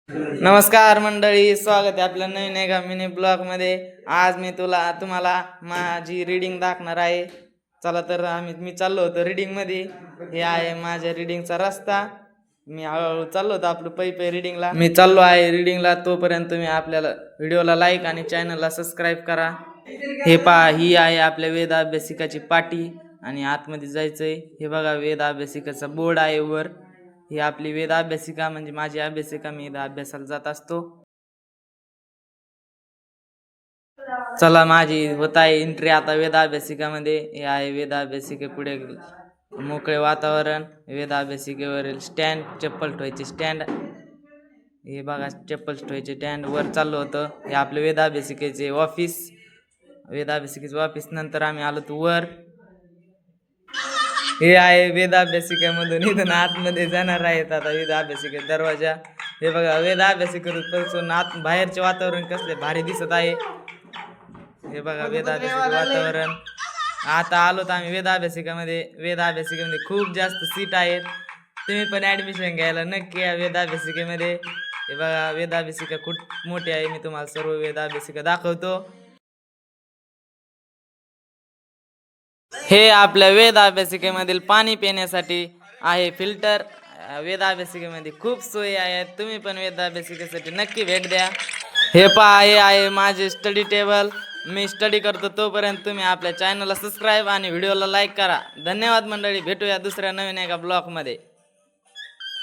नमस्कार मंडळी, स्वागत आहे आपल्या नवीन एका मिनी ब्लॉग मध्ये। आज मी तुम्हाला माझी रीडिंग दाखवणार आहे। चला तर मी चाललो होतो रीडिंग मध्ये। हे आहे माझ्या रीडिंगचा रस्ता। मी हळूहळू चाललो होतो आपलं पै रीडिंगला। मी चाललो आहे रीडिंगला, तोपर्यंत तुम्ही आपल्याला व्हिडिओला लाईक आणि चॅनलला सबस्क्राईब करा। हे पहा, ही आहे आपल्या वेद अभ्यासिकाची पाटी आणि आतमध्ये जायचंय। हे बघा, वेद अभ्यासिकाचा बोर्ड आहे वर। ही आपली वेद अभ्यासिका म्हणजे माझी अभ्यासिका। मी इथं अभ्यासाला जात असतो। चला, माझी होत आहे एंट्री आता वेद अभ्यासिकामध्ये। हे आहे वेद अभ्यासिके पुढे मोकळे वातावरण, वेद अभ्यासिकेवरील स्टँड, चप्पल ठेवायचे स्टँड। हे बघा, चप्पल ठेवायचे स्टँड वर चाललो होतं। हे आपले वेद अभ्यासिकेचे ऑफिस, वेद अभ्यासिकेचे ऑफिस। नंतर आम्ही आलो तो वर। हे आहे वेद अभ्यासिकेमधून इथून आतमध्ये जाणार आहेत आता वेद अभ्यासिके दरवाजा। हे बघा, वेद अभ्यासिकेपासून आत बाहेरचे वातावरण कसले भारी दिसत आहे। हे बघा वेद अभ्यासिके वातावरण। आता आलोत आम्ही वेद अभ्यासिकेमध्ये। वेद अभ्यासिकेमध्ये खूप जास्त सीट आहेत। तुम्ही पण ऍडमिशन घ्यायला नक्की या वेद अभ्यासिकेमध्ये। हे बघा, वेद अभ्यासिका खूप मोठी आहे। मी तुम्हाला सर्व वेद अभ्यासिका दाखवतो। हे आपल्या वेद अभ्यासिकेमधील पाणी पिण्यासाठी आहे फिल्टर। वेद अभ्यासिकेमध्ये खूप सोयी आहेत। तुम्ही पण वेद अभ्यासिकेसाठी नक्की भेट द्या। हे पहा, हे आहे माझे स्टडी टेबल। मी स्टडी करतो, तोपर्यंत तुम्ही आपल्या चॅनलला सबस्क्राईब आणि व्हिडिओला लाईक करा। धन्यवाद मंडळी, भेटूया दुसऱ्या नवीन एका ब्लॉगमध्ये।